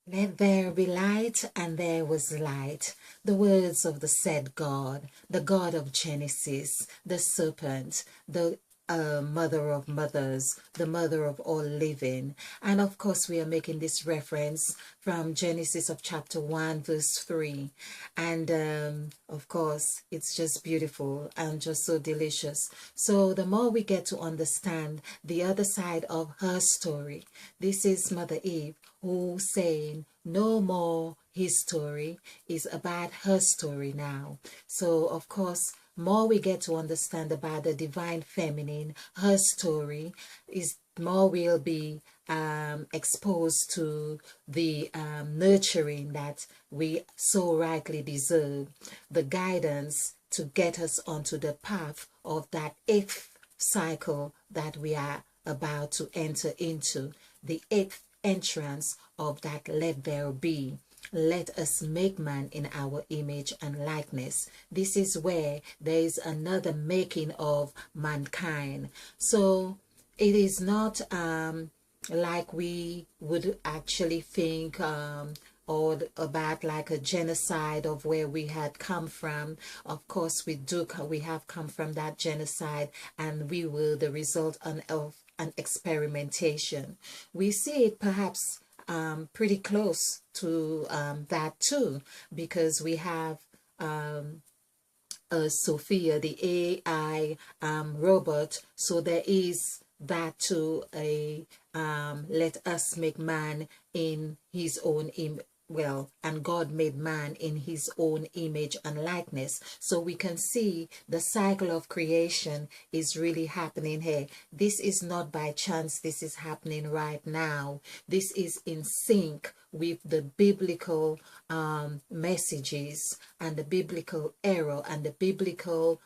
Let there be light, and there was light. The words of the said God, the God of Genesis, the serpent, the mother of mothers, the mother of all living. And of course, we are making this reference from Genesis of chapter 1, verse 3. And of course, it's just beautiful and just so delicious. So the more we get to understand the other side of her story, this is Mother Eve who saying no more his story is about her story now. So of course, more we get to understand about the divine feminine, her story is more we'll be exposed to the nurturing that we so rightly deserve, the guidance to get us onto the path of that eighth cycle that we are about to enter into, the eighth entrance of that let there be. Let us make man in our image and likeness. This is where there is another making of mankind. So it is not like we would actually think or about like a genocide of where we had come from. Of course, we have come from that genocide, and we were the result of an experimentation. We see it perhaps pretty close to that too, because we have Sophia, the AI robot. So there is that to a let us make man in his own image. Well, and God made man in his own image and likeness. So we can see the cycle of creation is really happening here. This is not by chance, this is happening right now. This is in sync with the biblical messages and the biblical error and the biblical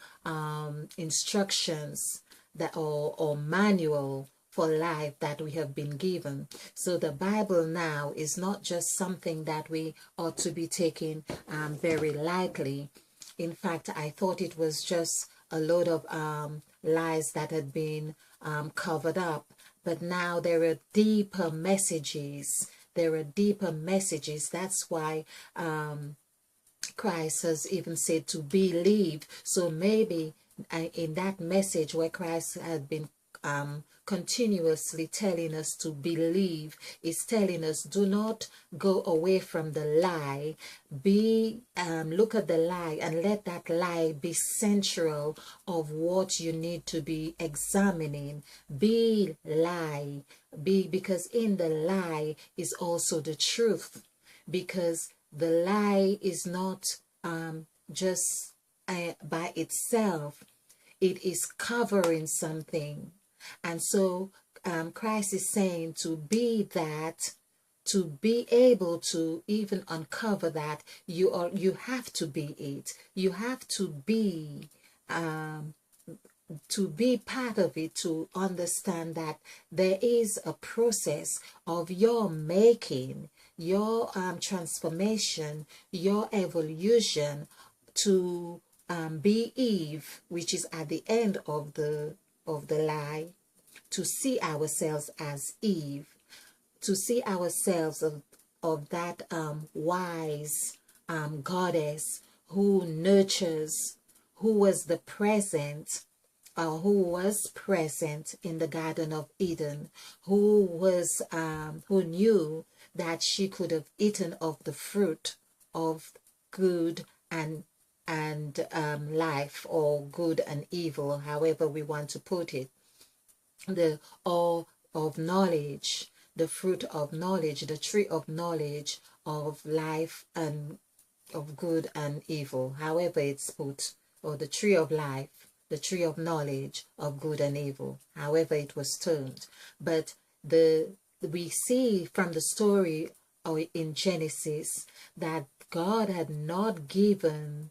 instructions that or manual for life that we have been given. So the Bible now is not just something that we ought to be taking very lightly. In fact, I thought it was just a load of lies that had been covered up. But now there are deeper messages. There are deeper messages. That's why Christ has even said to believe. So maybe in that message where Christ had been continuously telling us to believe, is telling us do not go away from the lie. Be look at the lie and let that lie be central of what you need to be examining. Be lie, be, because in the lie is also the truth, because the lie is not just by itself, it is covering something. And so Christ is saying to be that, to be able to even uncover that, you have to be it. You have to be part of it, to understand that there is a process of your making, your transformation, your evolution to be Eve, which is at the end of the lie, to see ourselves as Eve, to see ourselves of that wise goddess who nurtures, who was the present, who was present in the Garden of Eden, who knew that she could have eaten of the fruit of good and life, or good and evil, however we want to put it, the or of knowledge, the fruit of knowledge, the tree of knowledge of life and of good and evil, however it's put, or the tree of life, the tree of knowledge of good and evil, however it was termed. But we see from the story in Genesis that God had not given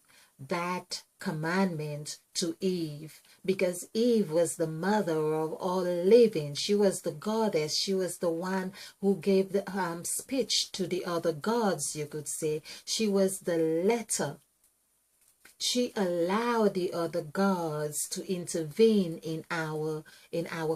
that commandment to Eve, because Eve was the mother of all living. She was the goddess. She was the one who gave the speech to the other gods, you could say. She was the letter. She allowed the other gods to intervene in our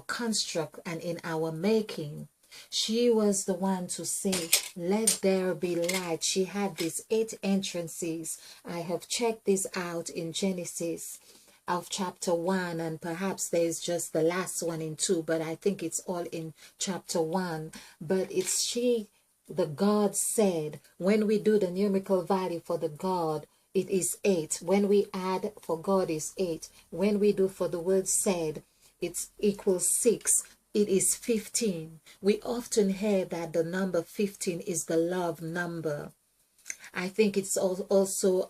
construct and in our making. She was the one to say, let there be light. She had these 8 entrances. I have checked this out in Genesis of chapter 1, and perhaps there's just the last one in 2, but I think it's all in chapter 1. But it's she, the God said, when we do the numerical value for the God, it is 8. When we add for God is 8. When we do for the word said, it equals 6. It is 15. We often hear that the number 15 is the love number. I think it's also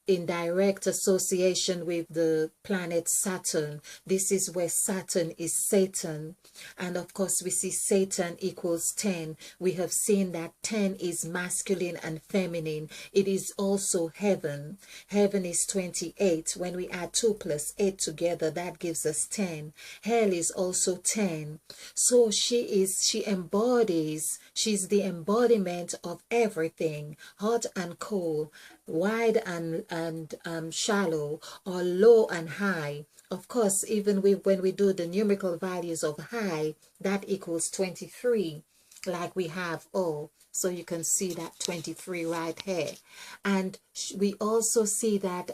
in direct association with the planet Saturn. This is where Saturn is Satan. And of course, we see Satan equals 10. We have seen that 10 is masculine and feminine. It is also heaven. Heaven is 28. When we add 2 plus 8 together, that gives us 10. Hell is also 10. So she embodies, she's the embodiment of everything, hot and cold, wide and shallow, or low and high. Of course, even when we do the numerical values of high, that equals 23, like we have O. So you can see that 23 right here. And we also see that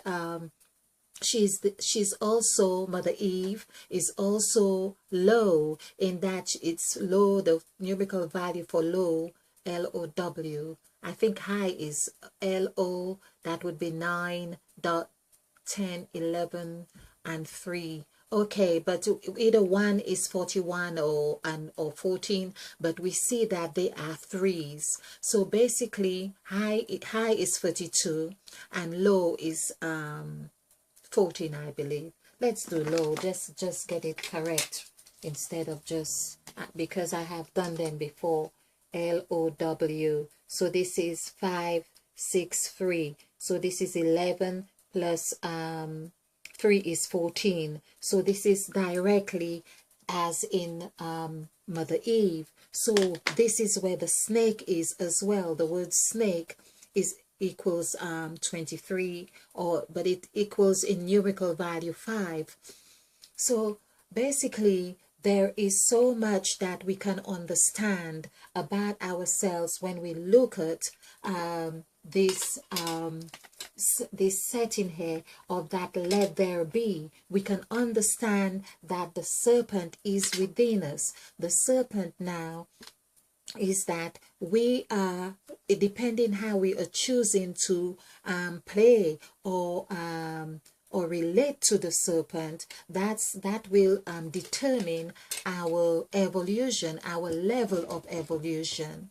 she's also, Mother Eve is also low, in that it's low, the numerical value for low, L-O-W. I think high is L-O, that would be 9, 10, 11, and 3. Okay, but either one is 41 or 14, but we see that they are threes. So basically, high is 32, and low is 14, I believe. Let's do low. Just get it correct instead of just, because I have done them before. L-O-W. So this is 5, 6, 3. So this is 11 plus 3 is 14. So this is directly as in Mother Eve. So this is where the snake is as well. The word snake is equals 23, but it equals in numerical value 5. So basically, there is so much that we can understand about ourselves when we look at this setting here of that let there be. We can understand that the serpent is within us. The serpent now is that we are, depending how we are choosing to play or relate to the serpent, that will determine our evolution, our level of evolution.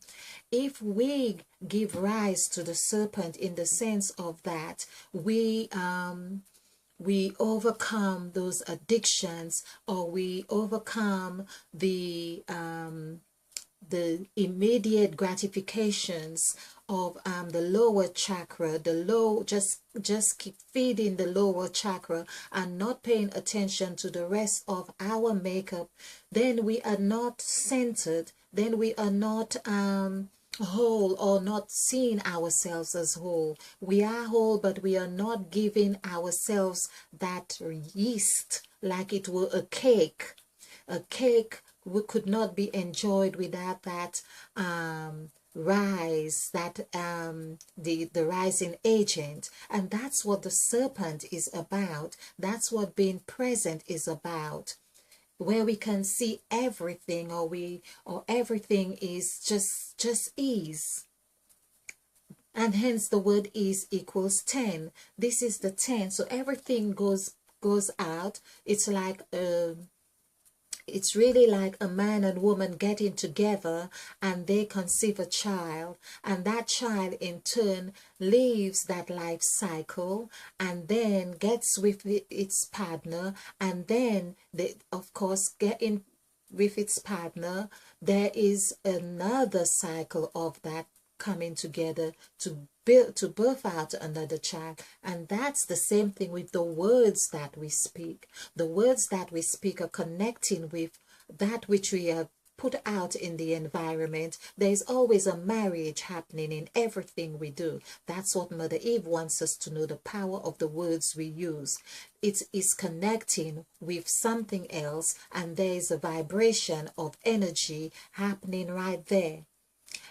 If we give rise to the serpent in the sense of that we overcome those addictions, or we overcome the immediate gratifications of the lower chakra, just keep feeding the lower chakra and not paying attention to the rest of our makeup, then we are not centered, then we are not whole, or not seeing ourselves as whole. We are whole, but we are not giving ourselves that yeast like it were a cake. A cake could not be enjoyed without that rise, that the rising agent. And that's what the serpent is about. That's what being present is about, where we can see everything, or everything is just ease. And hence the word is equals 10. This is the 10. So everything goes out. It's like it's really like a man and woman getting together, and they conceive a child, and that child in turn lives that life cycle and then gets with its partner, and then they of course get in with its partner. There is another cycle of that coming together to birth out another child. And that's the same thing with the words that we speak. The words that we speak are connecting with that which we have put out in the environment. There's always a marriage happening in everything we do. That's what Mother Eve wants us to know, the power of the words we use. It is connecting with something else, and there is a vibration of energy happening right there.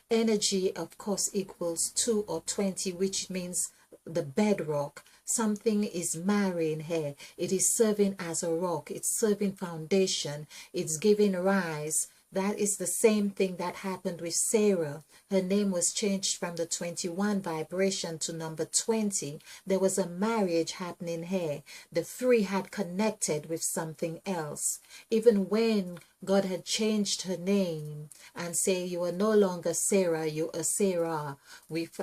Energy, of course, equals 2 or 20, which means the bedrock. Something is marrying here. It is serving as a rock. It's serving foundation. It's giving rise. That is the same thing that happened with Sarah. Her name was changed from the 21 vibration to number 20. There was a marriage happening here. The three had connected with something else. Even when God had changed her name and say, you are no longer Sarah, you are Sarah, with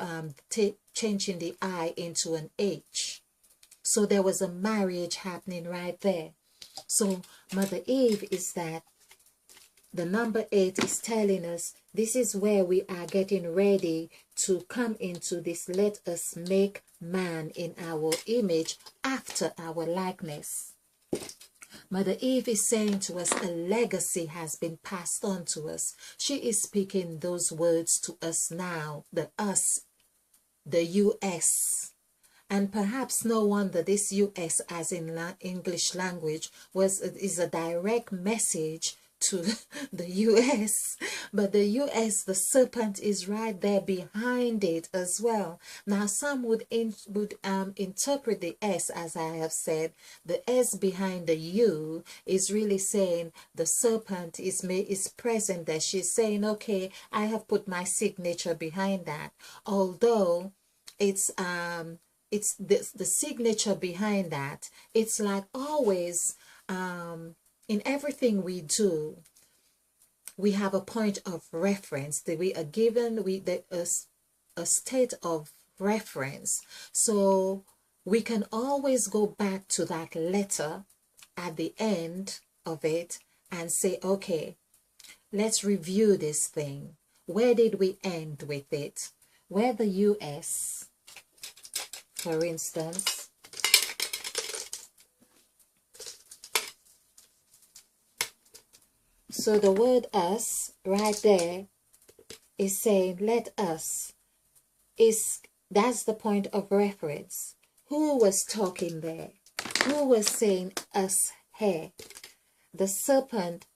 changing the I into an H. So there was a marriage happening right there. So Mother Eve is that. The number 8 is telling us this is where we are getting ready to come into this let us make man in our image after our likeness. Mother Eve is saying to us a legacy has been passed on to us. She is speaking those words to us now, the us, the US. And perhaps no wonder this US, as in English language, is a direct message to the US, but the US, the serpent is right there behind it as well. Now some would interpret the S, as I have said. The S behind the U is really saying the serpent is present there. She's saying, okay, I have put my signature behind that. Although it's the signature behind that, it's like always in everything we do, we have a point of reference that we are given a state of reference. So we can always go back to that letter at the end of it and say, okay, let's review this thing. Where did we end with it? Where the US, for instance, so the word us right there is saying let us. That's the point of reference. Who was talking there? Who was saying us here? The serpent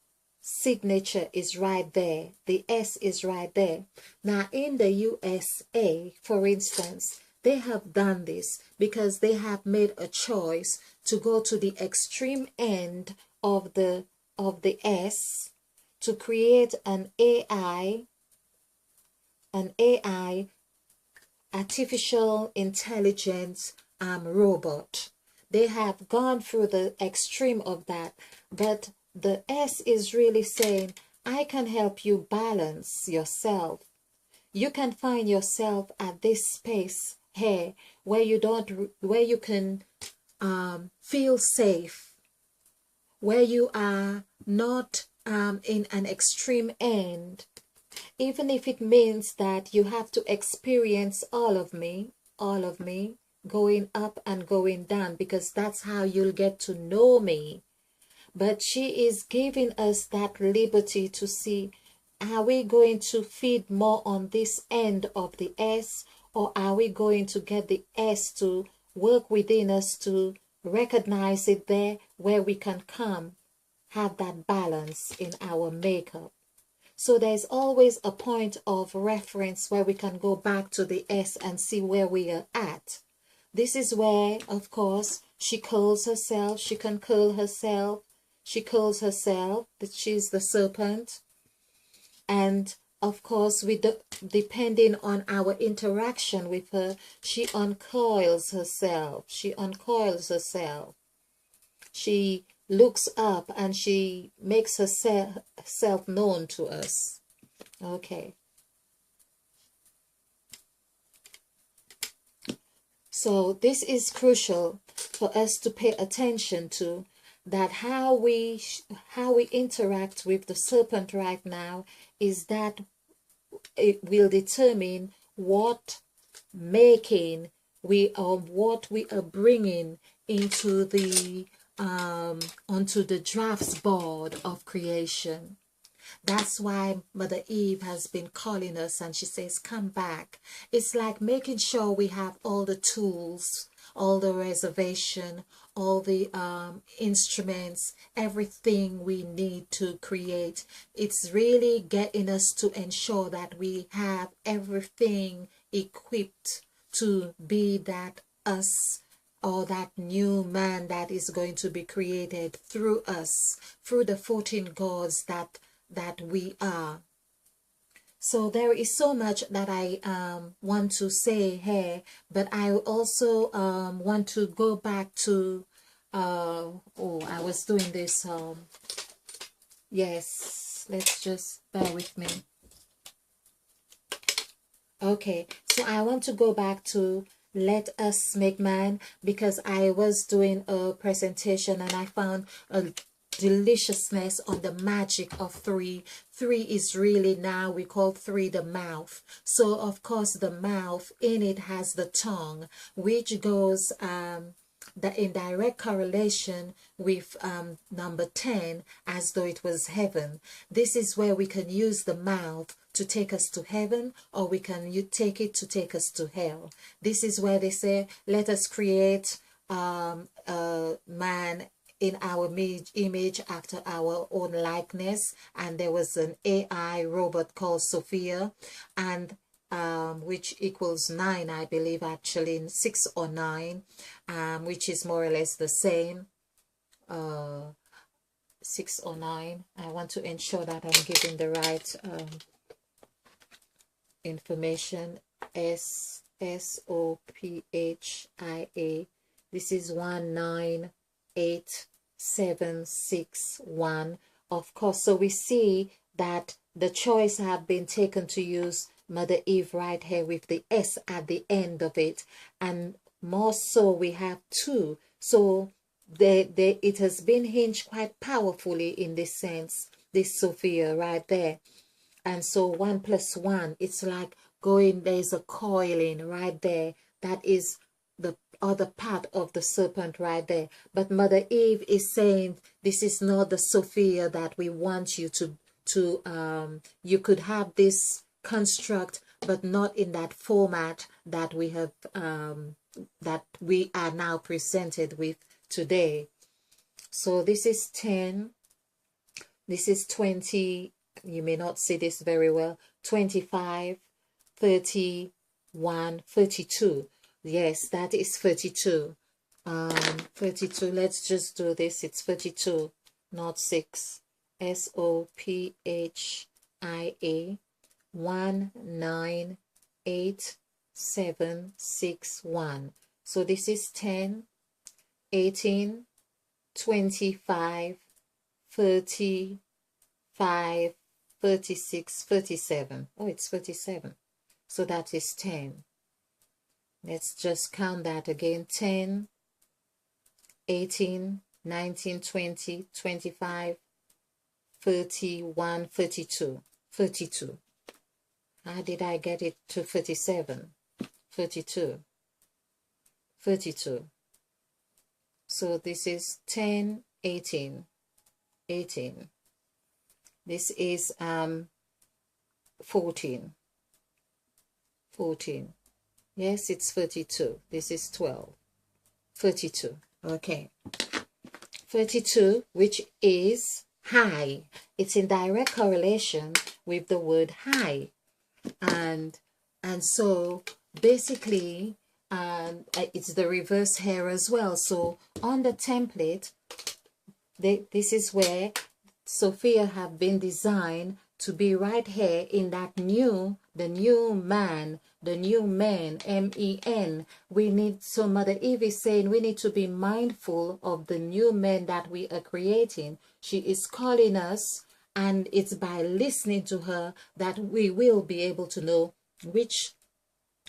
signature is right there. The S is right there. Now in the USA, for instance, they have done this because they have made a choice to go to the extreme end of the S to create an AI, artificial intelligence robot. They have gone through the extreme of that, but the S is really saying, I can help you balance yourself. You can find yourself at this space here where you can feel safe, where you are not in an extreme end, even if it means that you have to experience all of me, going up and going down, because that's how you'll get to know me. But she is giving us that liberty to see, are we going to feed more on this end of the S, or are we going to get the S to work within us to recognize it there where we can come, have that balance in our makeup. So there's always a point of reference where we can go back to the S and see where we are at. This is where, of course, she curls herself. She can curl herself. She curls herself, that she's the serpent. And of course, depending on our interaction with her, she uncoils herself. She uncoils herself. She looks up and she makes herself known to us. Okay. So this is crucial for us to pay attention to, that how we interact with the serpent right now is that it will determine what making what we are bringing into the onto the drafts board of creation. That's why Mother Eve has been calling us, and she says, come back. It's like making sure we have all the tools, all the reservation, all the instruments, everything we need to create. It's really getting us to ensure that we have everything equipped to be that us, or that new man that is going to be created through us, through the 14 gods that we are. So there is so much that I want to say here, but I also want to go back to I was doing this yes, let's just bear with me. Okay, so I want to go back to Let Us Make Man, because I was doing a presentation and I found a deliciousness on the magic of three. Three is really, now we call three the mouth. So of course the mouth, in it has the tongue, which goes in direct correlation with number 10, as though it was heaven. This is where we can use the mouth to take us to heaven, or we can take it to take us to hell. This is where they say, let us create a man in our image after our own likeness. And there was an AI robot called Sophia, and which equals 9, I believe, actually 6 or 9, which is more or less the same. 6 or 9. I want to ensure that I'm giving the right information. Sophia. This is 198761. Of course, so we see that the choice have been taken to use Mother Eve right here with the S at the end of it, and more so we have 2. So it has been hinged quite powerfully in this sense, this Sophia right there. And so 1 plus 1, it's like going, there's a coiling right there. That is the other part of the serpent right there. But Mother Eve is saying, this is not the Sophia that we want you to you could have this construct, but not in that format that we have that we are now presented with today. So this is 10, this is 20, you may not see this very well, 25, 31, 32. Yes, that is 32. 32, let's just do this. It's 32, not 6. Sophia 198761. So this is 10, 18, 25, 35, 36, 37. Oh, it's 37. So that is 10. Let's just count that again. 10, 18, 19, 20, 25, 31, 32. 32. How did I get it to 37? 32. 32. So this is 10, 18. 18. This is 14. 14. Yes, it's 32. This is 12. 32. Okay. 32, which is high. It's in direct correlation with the word high. And so basically it's the reverse here as well. So on the template, this is where Sophia have been designed to be right here in that the new man, M-E-N. We need, so Mother Eve is saying we need to be mindful of the new man that we are creating. She is calling us, and it's by listening to her that we will be able to know which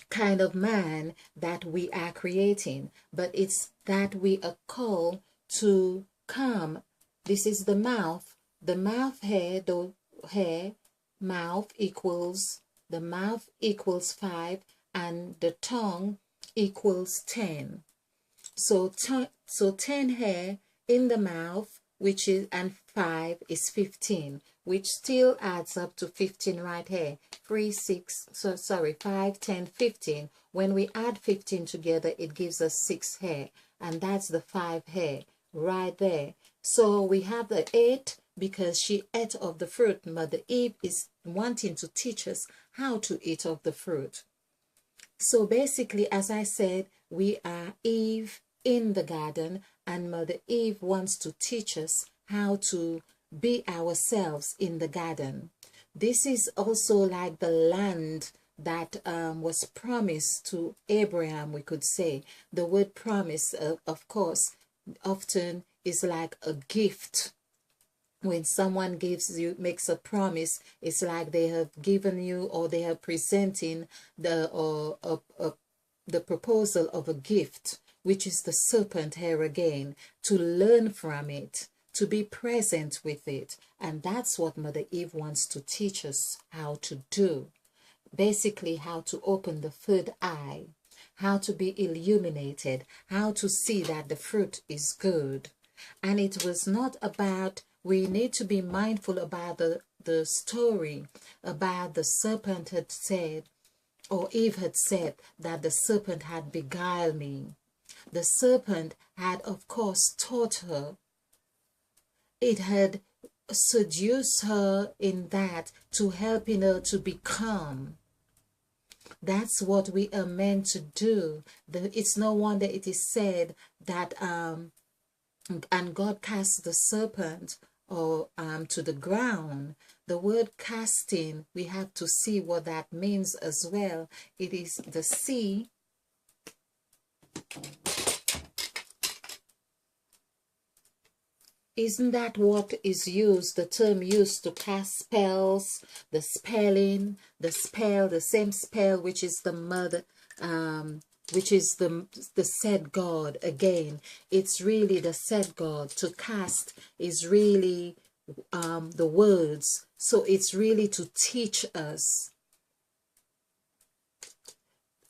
kind of man that we are creating. But it's that we are called to come. This is the mouth. The mouth here, the hair, mouth equals, the mouth equals 5, and the tongue equals 10. So 10 hair in the mouth, which is, and 5 is 15, which still adds up to 15 right here. 3, 6, so sorry, 5, 10, 15. When we add 15 together, it gives us 6 here, and that's the 5 here right there. So we have the 8 because she ate of the fruit. Mother Eve is wanting to teach us how to eat of the fruit. So basically, as I said, we are Eve in the garden, and Mother Eve wants to teach us how to be ourselves in the garden. This is also like the land that was promised to Abraham, we could say. The word promise, of course, often is like a gift. When someone makes a promise, it's like they have given you, or they are presenting the proposal of a gift, which is the serpent here again, to learn from it, to be present with it. And that's what Mother Eve wants to teach us how to do. Basically, how to open the third eye, how to be illuminated, how to see that the fruit is good. And it was not about, we need to be mindful about the story about the serpent had said, or Eve had said, that the serpent had beguiled me. The serpent had, of course, taught her. It had seduced her in that, to helping her to become. That's what we are meant to do. It's no wonder it is said that and God cast the serpent or to the ground. The word casting, we have to see what that means as well. It is the sea. Isn't that what is used, the term used to cast spells, the spelling, the spell, the same spell, which is the mother, which is the said God again. It's really the said God. To cast is really the words. So it's really to teach us.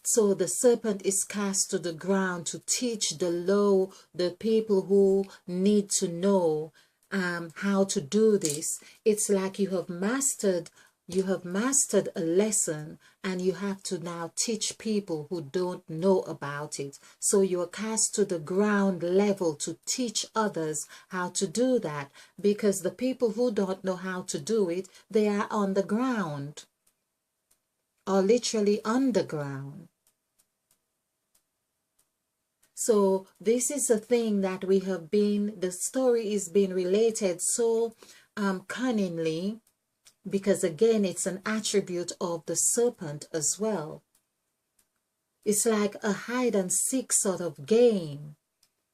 So the serpent is cast to the ground to teach the people who need to know how to do this. It's like you have mastered a lesson, and you have to now teach people who don't know about it. So you're cast to the ground level to teach others how to do that, because the people who don't know how to do it, they are on the ground, or literally underground. So this is a thing that we have been, the story is being related so cunningly, because again, it's an attribute of the serpent as well. It's like a hide and seek sort of game,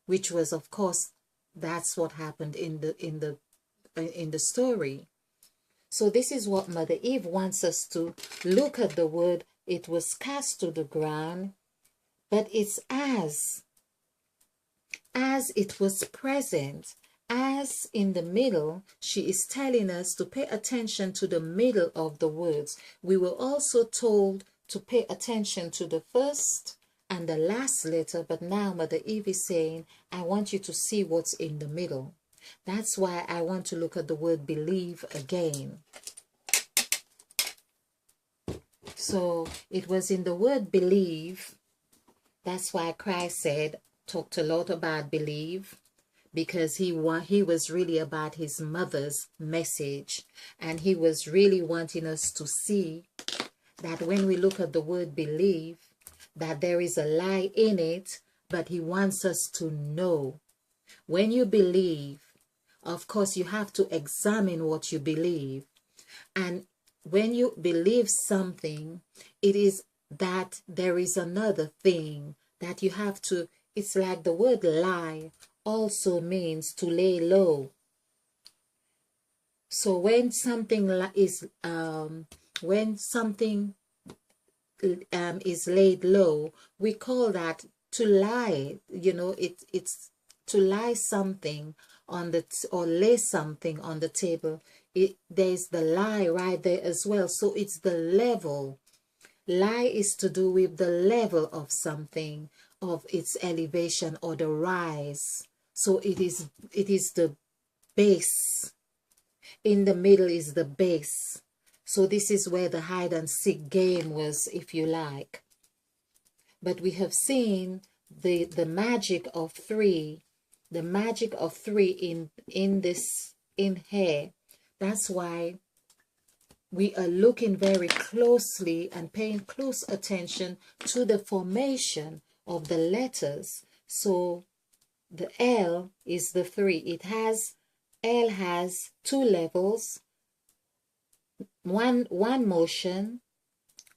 which was, of course, that's what happened in the story. So this is what Mother Eve wants us to look at. The word, it was cast to the ground, but it's as it was present, as in the middle. She is telling us to pay attention to the middle of the words. We were also told to pay attention to the first and the last letter, but now Mother Eve is saying, I want you to see what's in the middle. That's why I want to look at the word believe again. So it was in the word believe. That's why Christ talked a lot about believe, because he was really about his mother's message, and he was really wanting us to see that when we look at the word believe, that there is a lie in it, but he wants us to know. When you believe, of course, you have to examine what you believe. And when you believe something, it is that there is another thing that you have to. It's like the word lie also means to lay low. So when something is laid low, we call that to lie. You know, it's to lie something on or lay something on the table. There's the lie right there as well. So it's the level. Lie is to do with the level of something, of its elevation or the rise. So it is the base. In the middle is the base. So this is where the hide and seek game was, if you like. But we have seen the magic of three, the magic of three in here. That's why we are looking very closely and paying close attention to the formation of the letters. So the L is the three. L has two levels, one motion.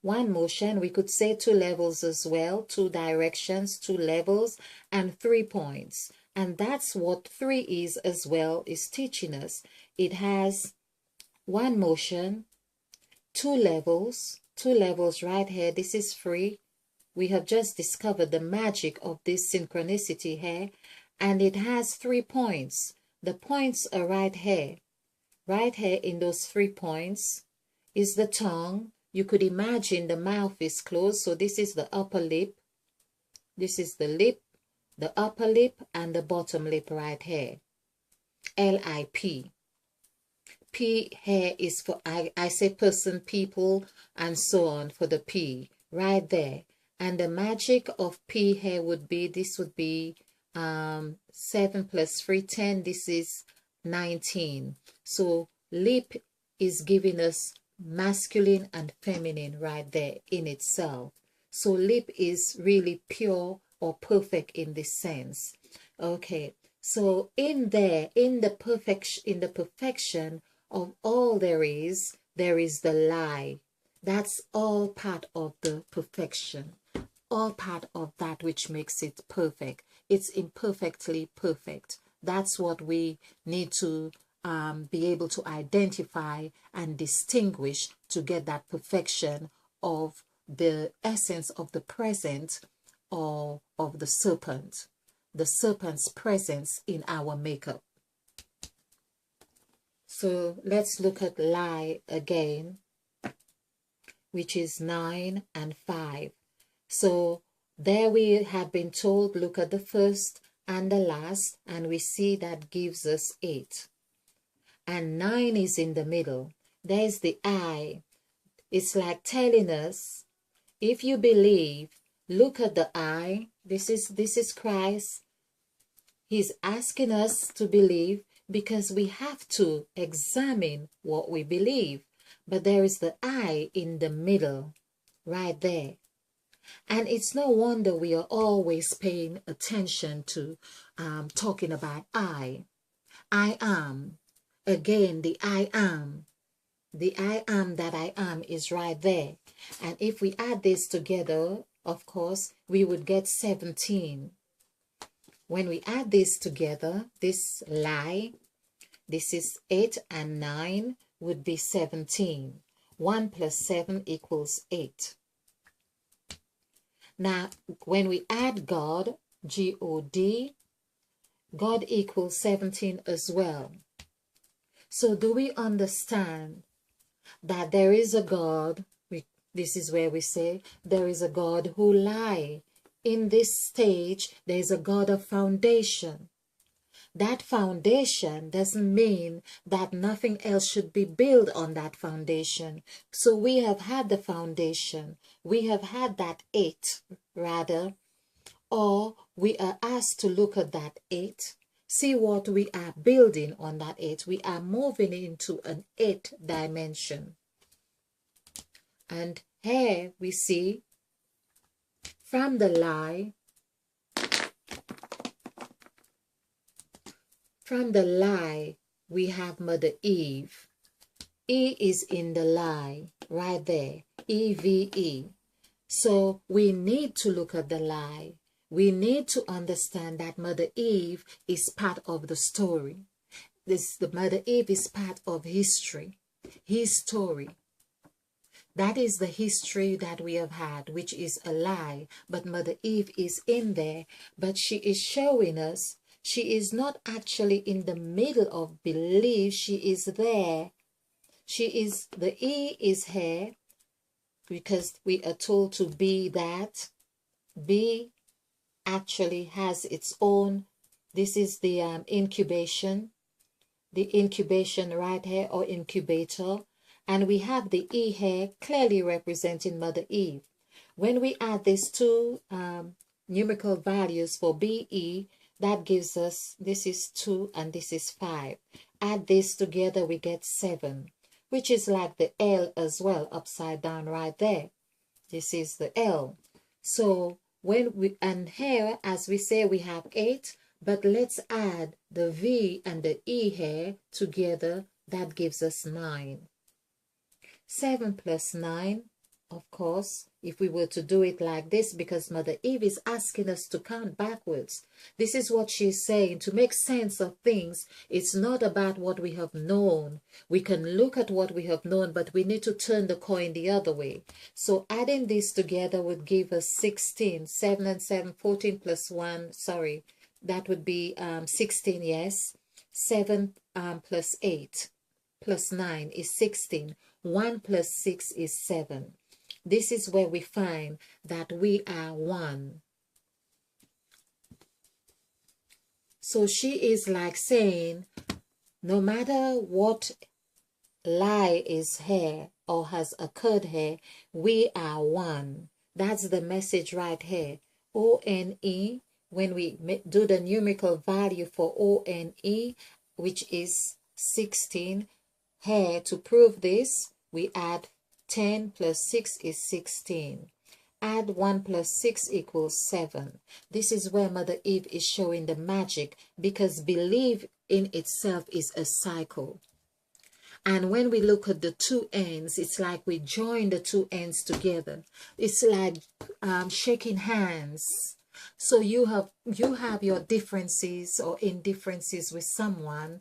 We could say two levels as well, two directions, two levels, and 3 points. And that's what three is as well, is teaching us. It has one motion, two levels right here. This is free. We have just discovered the magic of this synchronicity here. And it has 3 points. The points are right here. Right here in those 3 points is the tongue. You could imagine the mouth is closed. So this is the upper lip. This is the lip, the upper lip, and the bottom lip right here. L-I-P. P here is for, I say person, people, and so on for the P. Right there. And the magic of P here would be, this would be 7 plus 3, 10. This is 19. So lip is giving us masculine and feminine right there in itself. So lip is really pure or perfect in this sense. Okay, so in there, in the perfection of all there is the lie. That's all part of the perfection, all part of that which makes it perfect. It's imperfectly perfect. That's what we need to be able to identify and distinguish to get that perfection of the essence of the present or of the serpent's presence in our makeup. So let's look at lie again, which is 9 and 5. So there we have been told, look at the first and the last, and we see that gives us 8. And 9 is in the middle. There's the I. It's like telling us, if you believe, look at the I. This is Christ. He's asking us to believe because we have to examine what we believe. But there is the I in the middle, right there. And it's no wonder we are always paying attention to talking about I. I am. Again, the I am. The I am that I am is right there. And if we add this together, of course, we would get 17. When we add this together, this lie, this is 8 and 9 would be 17. 1 plus 7 equals 8. Now, when we add God, G-O-D, God equals 17 as well. So do we understand that there is a God? This is where we say there is a God who lie. In this stage, there is a God of foundation. That foundation doesn't mean that nothing else should be built on that foundation. So we have had the foundation. We have had that 8, rather. Or we are asked to look at that 8. See what we are building on that 8. We are moving into an 8 dimension. And here we see from the lie, we have Mother Eve. E is in the lie, right there, E-V-E. So we need to look at the lie. We need to understand that Mother Eve is part of the story. The Mother Eve is part of history, his story. That is the history that we have had, which is a lie. But Mother Eve is in there, but she is showing us she is not actually in the middle of belief. She is there. She is, the E is here, because we are told to be that. B actually has its own, this is the incubation. the incubation right here, or incubator, and we have the E here clearly representing Mother Eve. When we add these two numerical values for BE, that gives us, this is 2 and this is 5. Add this together, we get 7, which is like the L as well, upside down right there. This is the L. So when we, and here, as we say, we have 8, but let's add the V and the E here together. That gives us 9. 7 plus 9, of course, if we were to do it like this, because Mother Eve is asking us to count backwards. This is what she's saying, to make sense of things. It's not about what we have known. We can look at what we have known, but we need to turn the coin the other way. So adding these together would give us 16. 7 and 7, 14 plus 1, sorry, that would be 16, yes. 7 plus 8 plus 9 is 16. 1 plus 6 is 7. This is where we find that we are one. So she is like saying, no matter what lie is here or has occurred here, we are one. That's the message right here. O-N-E, when we do the numerical value for O-N-E, which is 16, here to prove this, we add 10 plus 6 is 16. Add 1 plus 6 equals 7. This is where Mother Eve is showing the magic, because belief in itself is a cycle. And when we look at the two ends, it's like we join the two ends together. It's like shaking hands. So you have your differences or indifferences with someone,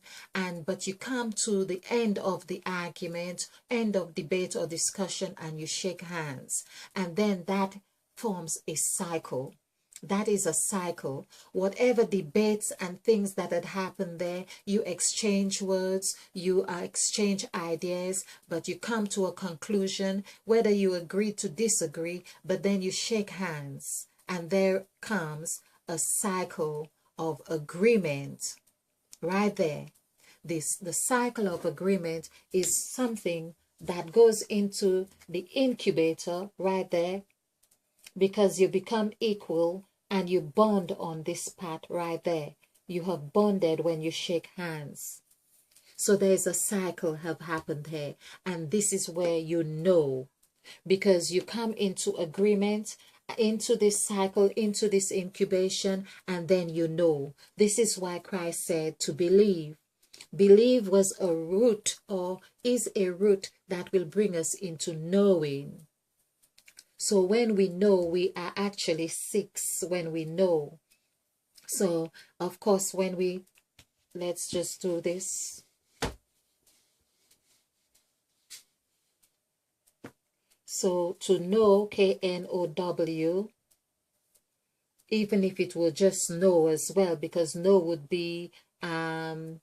but you come to the end of the argument, end of debate or discussion, and you shake hands, and then that forms a cycle. That is a cycle. Whatever debates and things that had happened there, you exchange words, you exchange ideas, but you come to a conclusion, whether you agree to disagree, but then you shake hands. And there comes a cycle of agreement right there. The cycle of agreement is something that goes into the incubator right there, because you become equal and you bond on this part right there. You have bonded when you shake hands. So there's a cycle have happened here, and this is where you know, because you come into agreement, into this cycle, into this incubation, and then you know. This is why Christ said to believe. Believe was a root, or is a root that will bring us into knowing. So when we know, we are actually 6 when we know. So of course when we, let's just do this. So to know, K-N-O-W, even if it will just know as well, because know would be 11.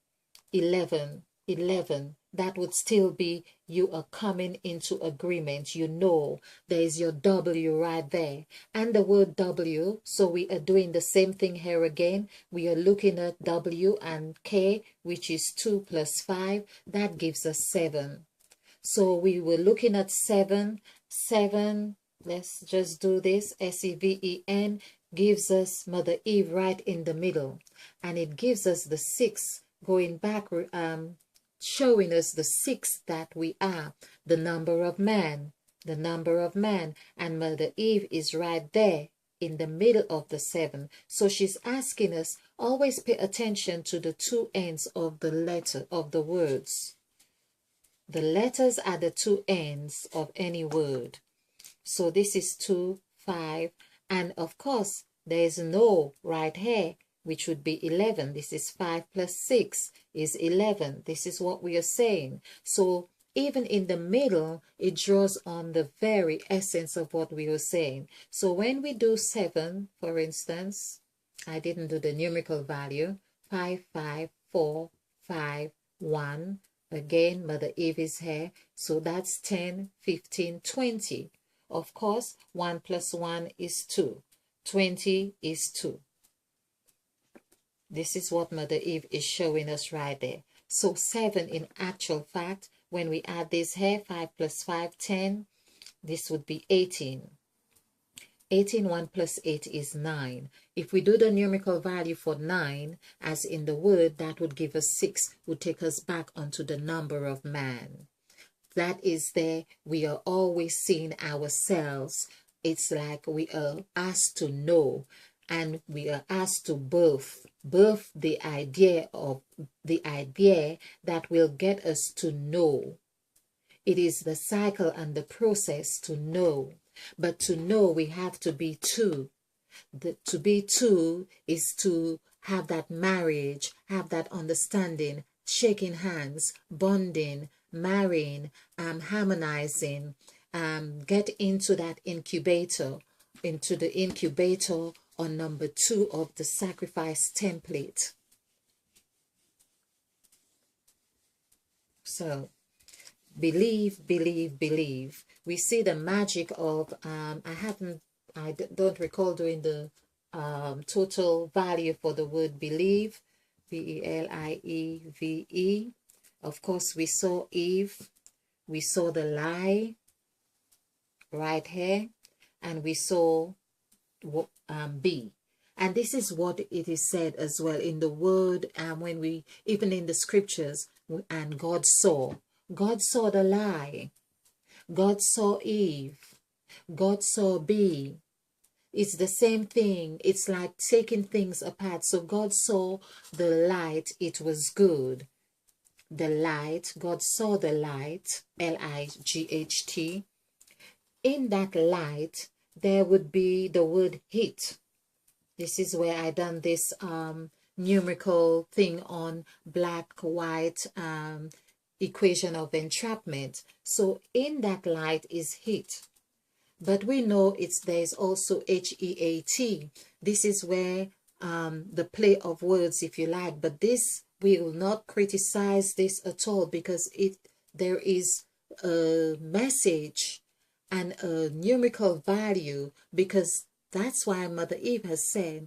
That would still be you are coming into agreement. You know, there is your W right there. And the word W, so we are doing the same thing here again. We are looking at W and K, which is 2 plus 5. That gives us 7. So we were looking at 7. 7, let's just do this, S-E-V-E-N, gives us Mother Eve right in the middle. And it gives us the 6 going back, showing us the 6 that we are, the number of man, the number of man. And Mother Eve is right there in the middle of the 7. So she's asking us, always pay attention to the two ends of the letter, of the words. The letters are the two ends of any word. So this is 2, 5, and of course there is no right here, which would be 11. This is 5 plus 6 is 11. This is what we are saying. So even in the middle, it draws on the very essence of what we were saying. So when we do 7, for instance, I didn't do the numerical value, 5, 5, 4, 5, 1. Again, Mother Eve is here. So that's 10, 15, 20. Of course, 1 plus 1 is 2. 20 is 2. This is what Mother Eve is showing us right there. So 7 in actual fact, when we add this here, 5 plus 5, 10, this would be 18. 18, 1 plus 8 is 9. If we do the numerical value for 9, as in the word, that would give us 6, would take us back onto the number of man. That is there, we are always seeing ourselves. It's like we are asked to know, and we are asked to birth the idea that will get us to know. It is the cycle and the process to know. But to know, we have to be two. To be two is to have that marriage, have that understanding, shaking hands, bonding, marrying, harmonizing, get into that incubator, on number 2 of the sacrifice template. So, believe, believe, believe. We see the magic of, I don't recall doing the total value for the word believe, Believe. Of course, we saw Eve, we saw the lie right here, and we saw B. And this is what it is said as well in the word, when we, even in the scriptures, and God saw the lie, God saw Eve, God saw B. It's the same thing. It's like taking things apart. So God saw the light, it was good. The light, God saw the light, Light. In that light, there would be the word heat. This is where I done this numerical thing on black, white, equation of entrapment. So in that light is heat. But we know there's also HEAT. This is where the play of words, if you like. But this, we will not criticize this at all, because there is a message and a numerical value, because that's why Mother Eve has said,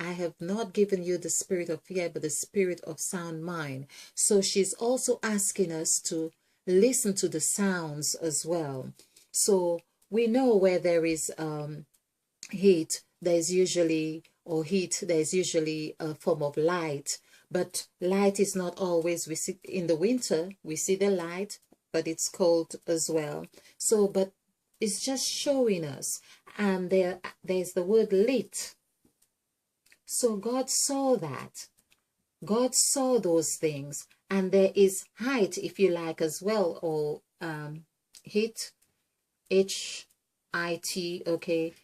I have not given you the spirit of fear, but the spirit of sound mind. So she's also asking us to listen to the sounds as well. So we know where there is heat, there's usually a form of light. But light is not always, we see in the winter, we see the light, but it's cold as well. So, but it's just showing us. And there's the word lit. So God saw that. God saw those things. And there is height, if you like, as well, or heat, HIT, okay.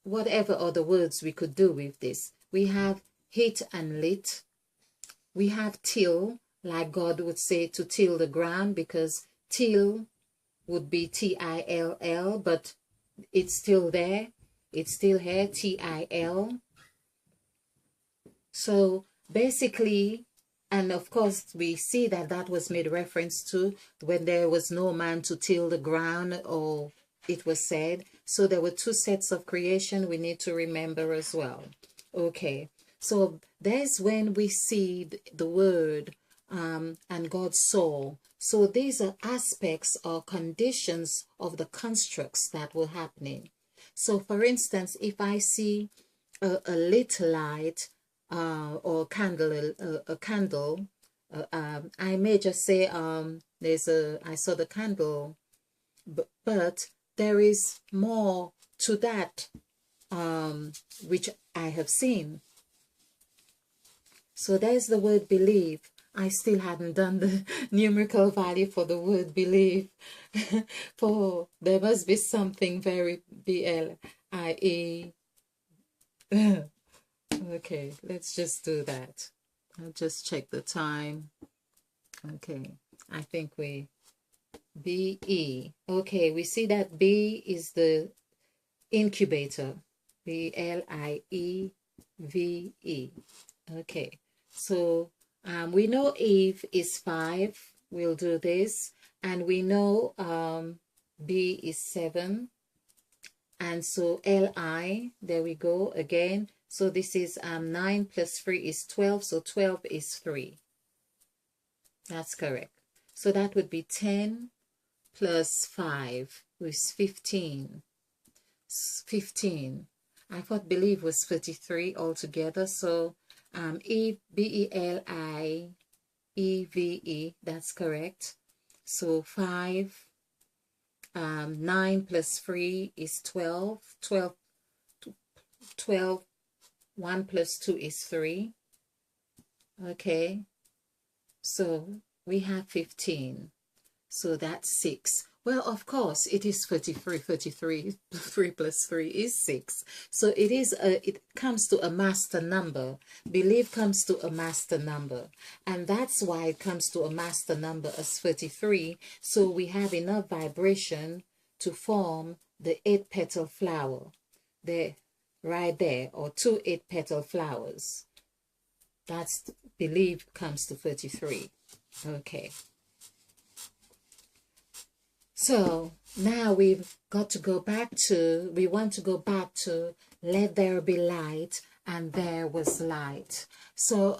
Whatever other words we could do with this. We have heat and lit. We have till, like God would say to till the ground, because till would be TILL, but it's still there. It's still here, TIL. So basically, and of course, we see that was made reference to when there was no man to till the ground, or it was said. So there were 2 sets of creation we need to remember as well. Okay, so there's when we see the word, and God saw. So these are aspects or conditions of the constructs that were happening. So for instance, if I see a lit light, or candle, a candle, I may just say, I saw the candle, but there is more to that, which I have seen. So there's the word believe. I still hadn't done the numerical value for the word believe. For there must be something very BLIE. Okay, let's just do that. I'll just check the time. Okay, I think we BE. Okay, we see that B is the incubator. BLIEVE. Okay, so we know Eve is 5. We'll do this. And we know B is 7. And so LI, there we go again. So this is 9 plus 3 is 12. So 12 is 3. That's correct. So that would be 10 plus 5 is 15. 15. I thought believe was 33 altogether. So Believe, that's correct. So 5, 9 plus 3 is 12. 12, 1 plus 2 is 3. Okay, so we have 15. So that's 6. Well, of course, it is 33. 33. 3 plus 3 is 6. So it comes to a master number. Belief comes to a master number. And that's why it comes to a master number as 33. So we have enough vibration to form the 8-petal flower. There, right there, or 2 8-petal flowers. That's belief comes to 33. Okay. So now we want to go back to let there be light, and there was light. So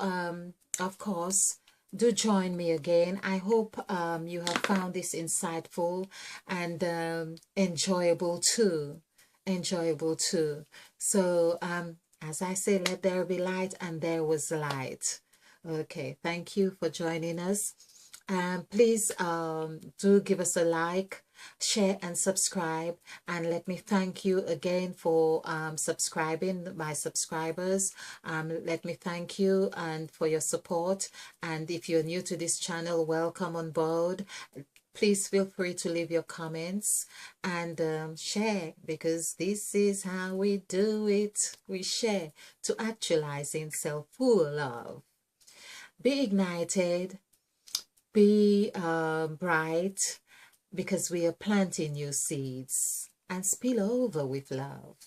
of course, do join me again. I hope you have found this insightful and enjoyable too. So as I say, let there be light, and there was light. Okay, thank you for joining us. Please do give us a like, share, and subscribe. And let me thank you again for subscribing, my subscribers. Let me thank you and for your support. And if you're new to this channel, welcome on board. Please feel free to leave your comments and share, because this is how we do it. We share to actualize in self-full love. Be ignited. Be bright, because we are planting new seeds, and spill over with love.